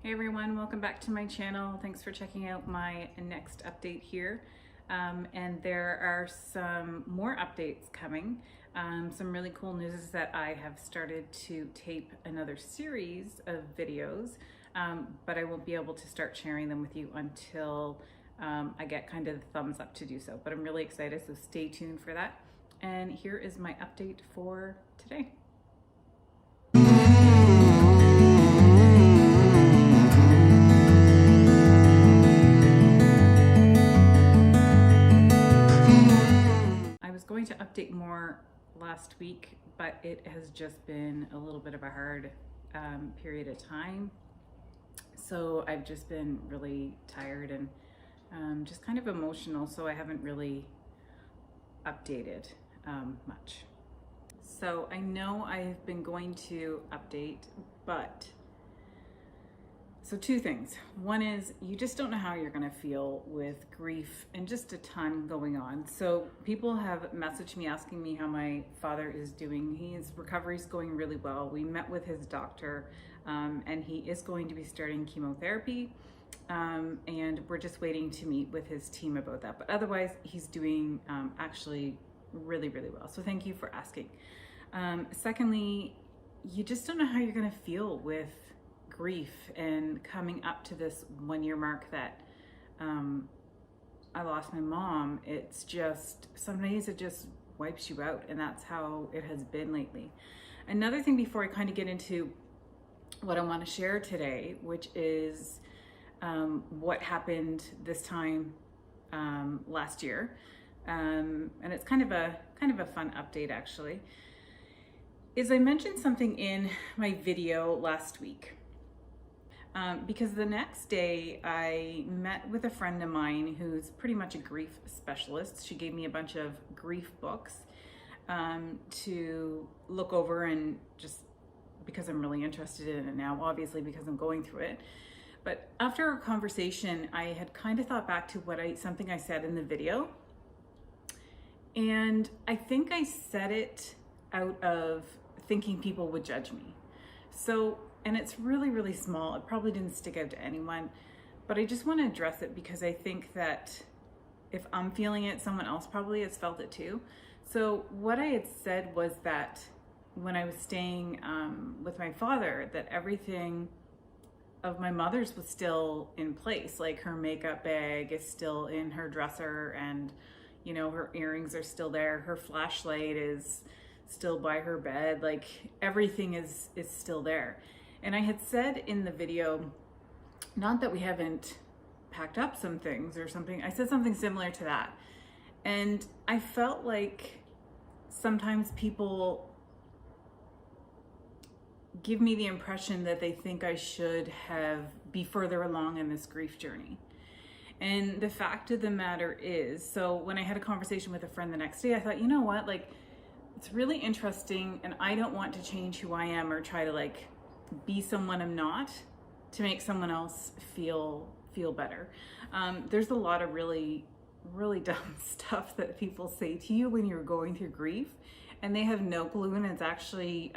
Hey everyone, welcome back to my channel. Thanks for checking out my next update here. And there are some more updates coming. Some really cool news is that I have started to tape another series of videos, but I won't be able to start sharing them with you until I get kind of the thumbs up to do so. But I'm really excited, so stay tuned for that. And here is my update for today. Going to update more last week, but it has just been a little bit of a hard period of time. So I've just been really tired and just kind of emotional, so I haven't really updated much. So I know I've been going to update, but so two things. One is you just don't know how you're gonna feel with grief and just a ton going on. So people have messaged me asking me how my father is doing. His recovery is going really well. We met with his doctor and he is going to be starting chemotherapy and we're just waiting to meet with his team about that. But otherwise he's doing actually really, really well. So thank you for asking. Secondly, you just don't know how you're gonna feel with grief and coming up to this 1 year mark that I lost my mom. It's just, some days it just wipes you out, and that's how it has been lately. Another thing before I kind of get into what I want to share today, which is what happened this time last year, and it's kind of a fun update actually, is I mentioned something in my video last week. Because the next day I met with a friend of mine who's pretty much a grief specialist. She gave me a bunch of grief books to look over, and just because I'm really interested in it now, obviously because I'm going through it. But after our conversation, I had kind of thought back to something I said in the video. And I think I said it out of thinking people would judge me. And it's really, really small. It probably didn't stick out to anyone, but I just want to address it because I think that if I'm feeling it, someone else probably has felt it too. So what I had said was that when I was staying with my father, that everything of my mother's was still in place. Like her makeup bag is still in her dresser, and you know, her earrings are still there. Her flashlight is still by her bed. Like everything is still there. And I had said in the video, not that we haven't packed up some things or something, I said something similar to that. And I felt like sometimes people give me the impression that they think I should be further along in this grief journey. And the fact of the matter is, so when I had a conversation with a friend the next day, I thought, you know what, like, it's really interesting, and I don't want to change who I am or try to like be someone I'm not to make someone else feel better. There's a lot of really, really dumb stuff that people say to you when you're going through grief, and they have no clue, and it's actually,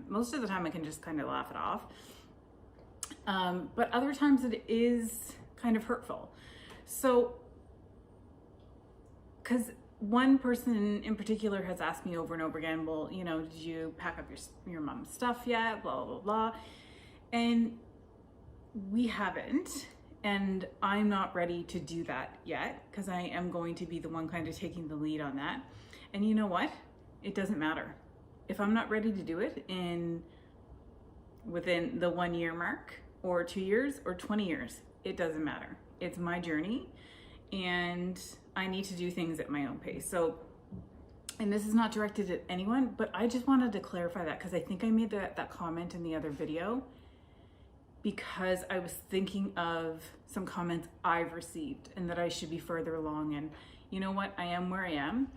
most of the time I can just kind of laugh it off. But other times it is kind of hurtful. So, because one person in particular has asked me over and over again, well, you know, did you pack up your mom's stuff yet? Blah, blah, blah. And we haven't. And I'm not ready to do that yet, because I am going to be the one kind of taking the lead on that. And you know what? It doesn't matter. If I'm not ready to do it within the 1 year mark, or 2 years, or 20 years, it doesn't matter. It's my journey, and I need to do things at my own pace. So, and this is not directed at anyone, but I just wanted to clarify that, because I think I made that comment in the other video because I was thinking of some comments I've received and that I should be further along. And you know what? I am where I am.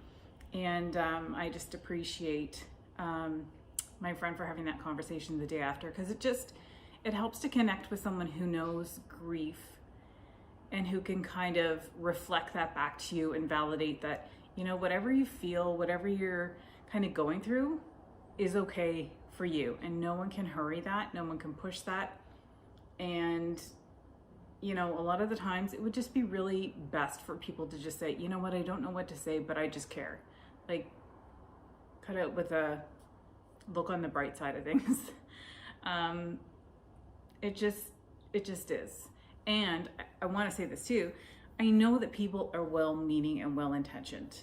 And I just appreciate my friend for having that conversation the day after, because it helps to connect with someone who knows grief and who can kind of reflect that back to you and validate that, you know, whatever you feel, whatever you're kind of going through is okay for you. And no one can hurry that. No one can push that. And you know, a lot of the times it would just be really best for people to just say, you know what, I don't know what to say, but I just care. Like, cut out with a look on the bright side of things. It just is. And I want to say this too. I know that people are well-meaning and well-intentioned.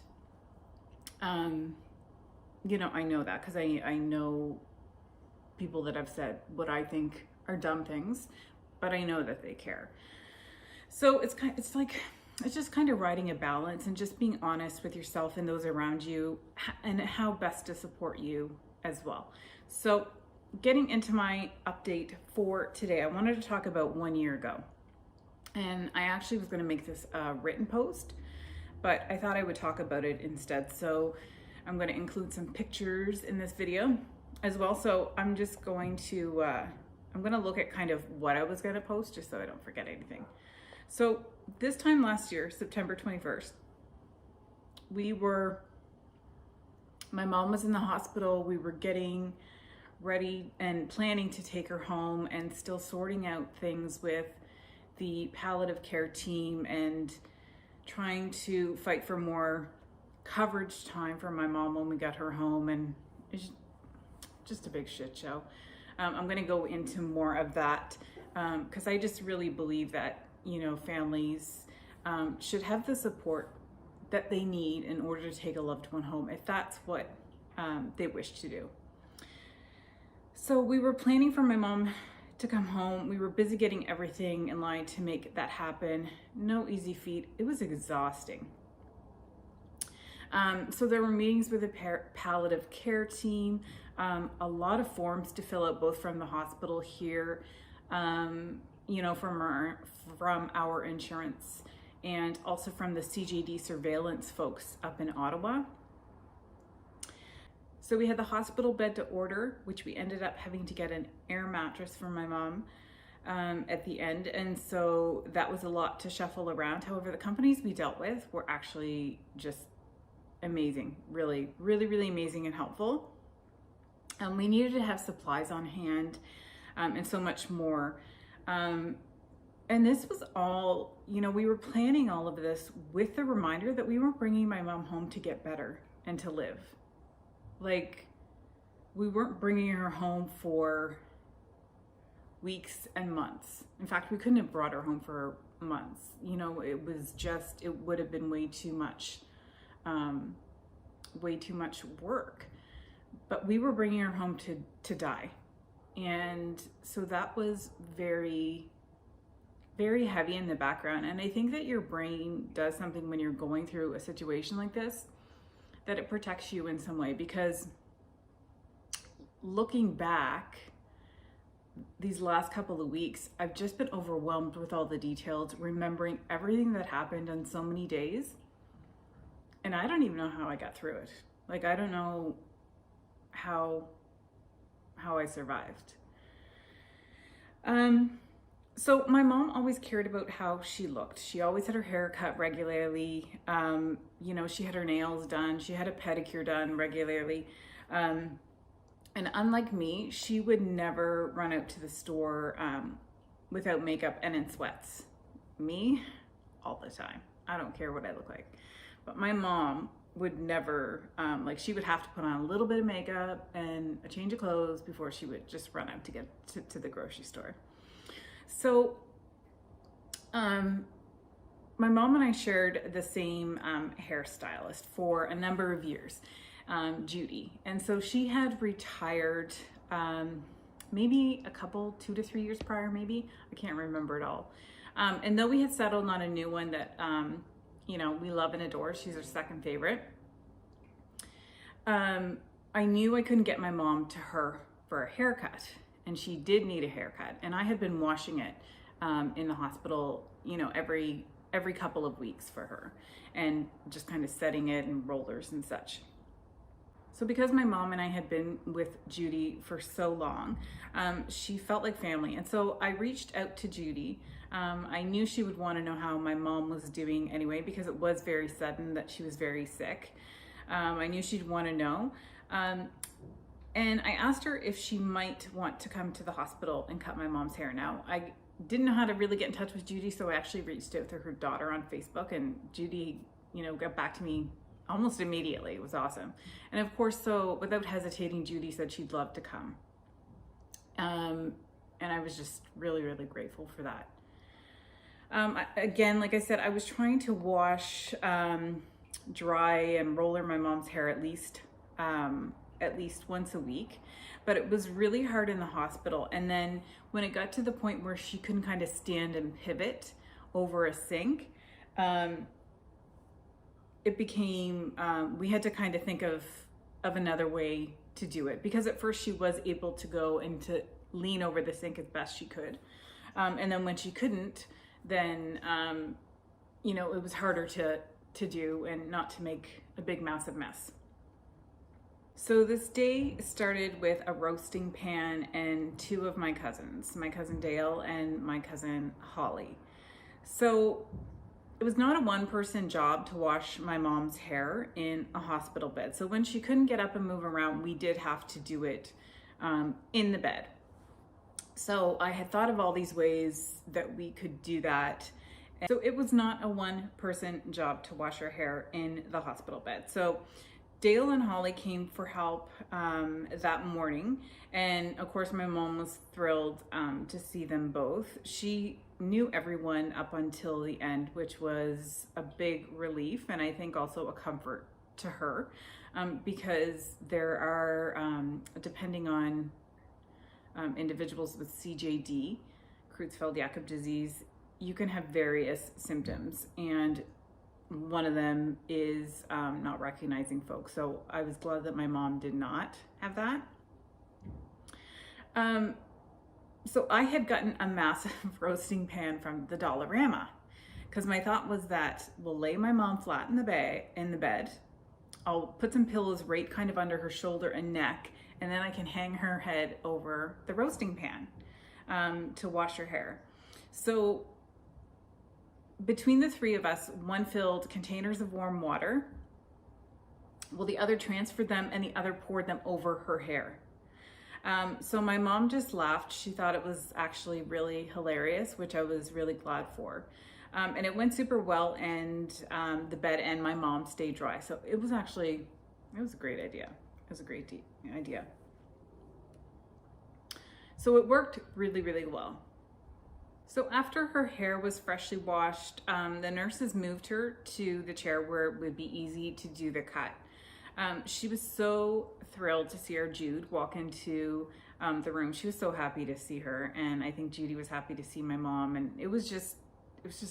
You know, I know that because I know people that have said what I think are dumb things, but I know that they care. So it's just kind of riding a balance and just being honest with yourself and those around you and how best to support you as well. So getting into my update for today, I wanted to talk about 1 year ago. And I actually was going to make this a written post, but I thought I would talk about it instead. So I'm going to include some pictures in this video as well. So I'm just going to, I'm going to look at kind of what I was going to post just so I don't forget anything. So this time last year, September 21st, my mom was in the hospital. We were getting ready and planning to take her home and still sorting out things with the palliative care team and trying to fight for more coverage time for my mom when we got her home. And it's just a big shit show. I'm going to go into more of that because I just really believe that, you know, families should have the support that they need in order to take a loved one home if that's what they wish to do. So we were planning for my mom to come home. We were busy getting everything in line to make that happen. No easy feat. It was exhausting. So there were meetings with the palliative care team, a lot of forms to fill out, both from the hospital here, you know, from our insurance, and also from the CJD surveillance folks up in Ottawa. So we had the hospital bed to order, which we ended up having to get an air mattress for my mom at the end. And so that was a lot to shuffle around. However, the companies we dealt with were actually just amazing, really, really, really amazing and helpful. We needed to have supplies on hand and so much more. And this was all, you know, we were planning all of this with the reminder that we were bringing my mom home to get better and to live. Like, we weren't bringing her home for weeks and months. In fact, we couldn't have brought her home for months. You know, it would have been way too much work. But we were bringing her home to die. And so that was very, very heavy in the background. And I think that your brain does something when you're going through a situation like this, that it protects you in some way. Because looking back, these last couple of weeks, I've just been overwhelmed with all the details, remembering everything that happened in so many days. And I don't even know how I got through it. Like, I don't know how I survived. So my mom always cared about how she looked. She always had her hair cut regularly. You know, she had her nails done. She had a pedicure done regularly. And unlike me, she would never run out to the store without makeup and in sweats. Me, all the time. I don't care what I look like. But my mom would never, like, she would have to put on a little bit of makeup and a change of clothes before she would just run out to get to the grocery store. So my mom and I shared the same hairstylist for a number of years, Judy. And so she had retired maybe a couple, 2 to 3 years prior, maybe. I can't remember it all. And though we had settled on a new one that, you know, we love and adore, she's our second favorite, I knew I couldn't get my mom to her for a haircut. And she did need a haircut. And I had been washing it in the hospital, you know, every couple of weeks for her, and just kind of setting it in rollers and such. So because my mom and I had been with Judy for so long, she felt like family. And so I reached out to Judy. I knew she would want to know how my mom was doing anyway, because it was very sudden that she was very sick. I knew she'd want to know. And I asked her if she might want to come to the hospital and cut my mom's hair. Now, I didn't know how to really get in touch with Judy, so I actually reached out to her daughter on Facebook, and Judy, got back to me almost immediately. It was awesome. And of course, so without hesitating, Judy said she'd love to come. And I was just really, really grateful for that. Again, like I said, I was trying to wash, dry and roller my mom's hair at least once a week, but it was really hard in the hospital. And then when it got to the point where she couldn't kind of stand and pivot over a sink, it became, we had to kind of think of another way to do it, because at first she was able to go and to lean over the sink as best she could. And then when she couldn't, then, it was harder to do and not to make a big massive mess. So this day started with a roasting pan and two of my cousins, my cousin Dale and my cousin Holly. So it was not a one-person job to wash my mom's hair in a hospital bed. So when she couldn't get up and move around, we did have to do it in the bed. So I had thought of all these ways that we could do that. So it was not a one-person job to wash her hair in the hospital bed. So Dale and Holly came for help that morning. And of course, my mom was thrilled to see them both. She knew everyone up until the end, which was a big relief, and I think also a comfort to her, because there are, depending on individuals with CJD, Creutzfeldt Jakob Disease, you can have various symptoms, and one of them is not recognizing folks. So I was glad that my mom did not have that. So I had gotten a massive roasting pan from the Dollarama, because my thought was that we'll lay my mom flat in the bed. I'll put some pillows right kind of under her shoulder and neck, and then I can hang her head over the roasting pan to wash her hair. So between the three of us, one filled containers of warm water, while the other transferred them and the other poured them over her hair. So my mom just laughed. She thought it was actually really hilarious, which I was really glad for. And it went super well, and the bed and my mom stayed dry. So it was a great idea. It was a great idea. So it worked really, really well. So after her hair was freshly washed, the nurses moved her to the chair where it would be easy to do the cut. She was so thrilled to see our Jude walk into the room. She was so happy to see her, and I think Judy was happy to see my mom, and it was just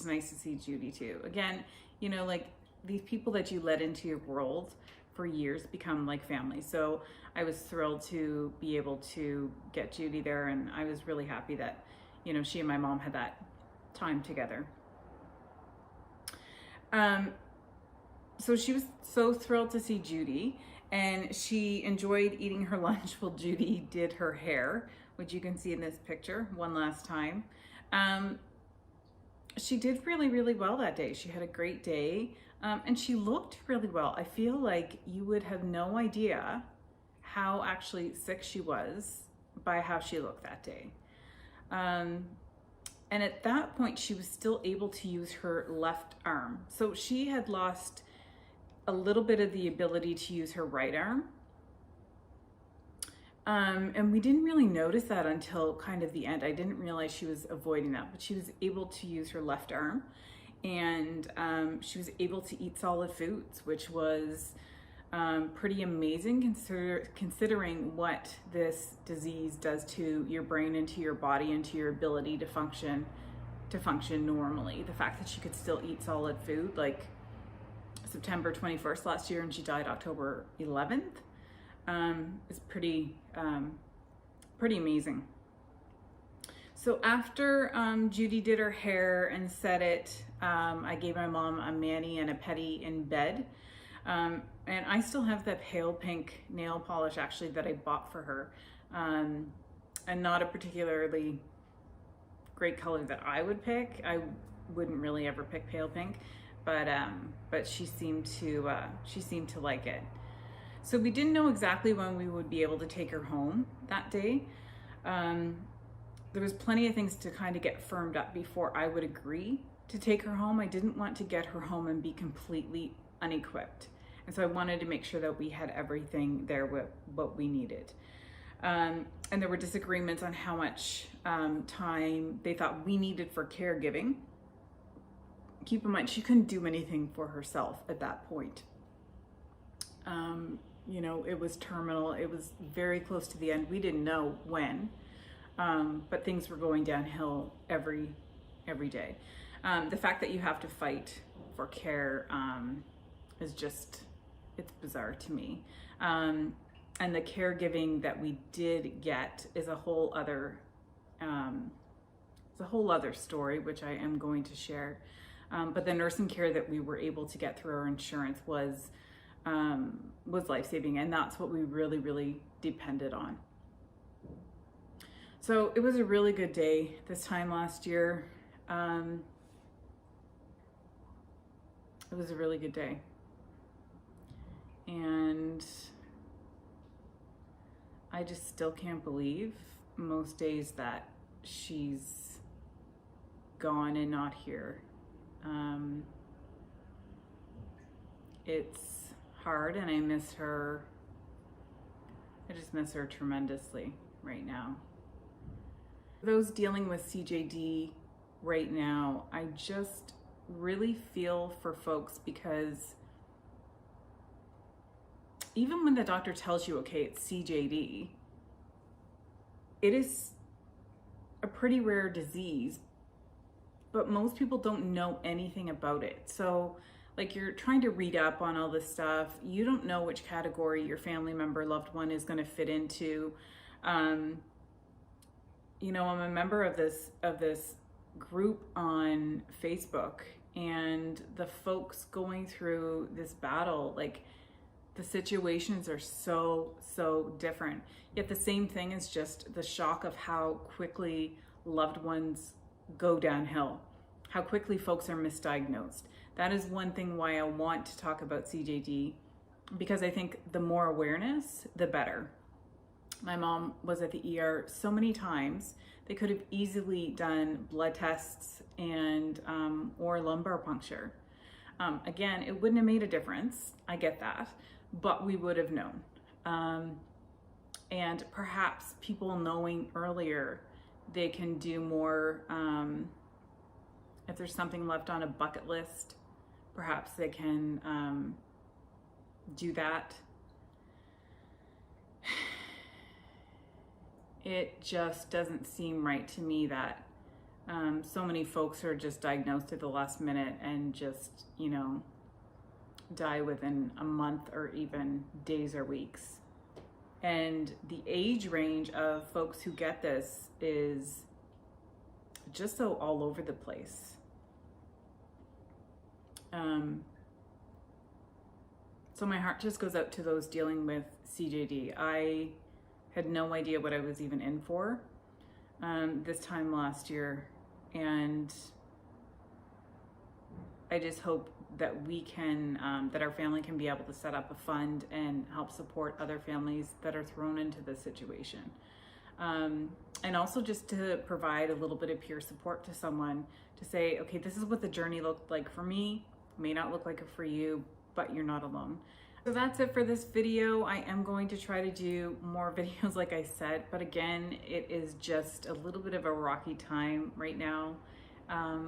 nice to see Judy too. Again, like these people that you let into your world for years become like family. So I was thrilled to be able to get Judy there, and I was really happy that she and my mom had that time together. So she was so thrilled to see Judy, and she enjoyed eating her lunch while Judy did her hair, which you can see in this picture one last time. She did really, really well that day. She had a great day, and she looked really well. I feel like you would have no idea how actually sick she was by how she looked that day. And at that point, she was still able to use her left arm. So she had lost a little bit of the ability to use her right arm. And we didn't really notice that until kind of the end. I didn't realize she was avoiding that, but she was able to use her left arm, and she was able to eat solid foods, which was pretty amazing considering what this disease does to your brain and to your body and to your ability to function normally. The fact that she could still eat solid food, like September 21st last year, and she died October 11th, is pretty amazing. So after Judy did her hair and set it, I gave my mom a mani and a pedi in bed. And I still have that pale pink nail polish actually that I bought for her, and not a particularly great color that I would pick. I wouldn't really ever pick pale pink, but she seemed to like it. So we didn't know exactly when we would be able to take her home that day. there was plenty of things to kind of get firmed up before I would agree to take her home. I didn't want to get her home and be completely unequipped. And so I wanted to make sure that we had everything there with what we needed. And there were disagreements on how much time they thought we needed for caregiving. Keep in mind, she couldn't do anything for herself at that point. You know, it was terminal. It was very close to the end. We didn't know when, but things were going downhill every day. The fact that you have to fight for care is just, it's bizarre to me. And the caregiving that we did get is a whole other, story, which I am going to share. But the nursing care that we were able to get through our insurance was life-saving, and that's what we really depended on. So it was a really good day this time last year. It was a really good day. And I just still can't believe most days that she's gone and not here. It's hard, and I miss her. I just miss her tremendously right now. Those dealing with CJD right now, I just really feel for folks, because even when the doctor tells you, okay, it's CJD, it is a pretty rare disease, but most people don't know anything about it. So like, you're trying to read up on all this stuff. You don't know which category your family member, loved one is going to fit into. You know, I'm a member of this group on Facebook, and the folks going through this battle, like, the situations are so different. Yet the same thing is just the shock of how quickly loved ones go downhill, how quickly folks are misdiagnosed. That is one thing why I want to talk about CJD, because I think the more awareness, the better. My mom was at the ER so many times. They could have easily done blood tests and or lumbar puncture. Again, it wouldn't have made a difference. I get that, but we would have known. And perhaps people knowing earlier, they can do more. If there's something left on a bucket list, perhaps they can do that. It just doesn't seem right to me that so many folks are just diagnosed at the last minute and just, you know, die within a month or even days or weeks. And the age range of folks who get this is just so all over the place. So my heart just goes out to those dealing with CJD. I had no idea what I was even in for this time last year, and I just hope that we can, that our family can be able to set up a fund and help support other families that are thrown into this situation. And also just to provide a little bit of peer support to someone to say, okay, this is what the journey looked like for me. It may not look like it for you, but you're not alone. So that's it for this video. I am going to try to do more videos, like I said, but again, it is just a little bit of a rocky time right now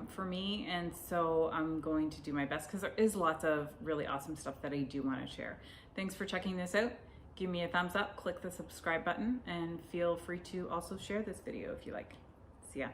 for me, and so I'm going to do my best, because there is lots of really awesome stuff that I do want to share. Thanks for checking this out. Give me a thumbs up, click the subscribe button, and feel free to also share this video if you like. See ya.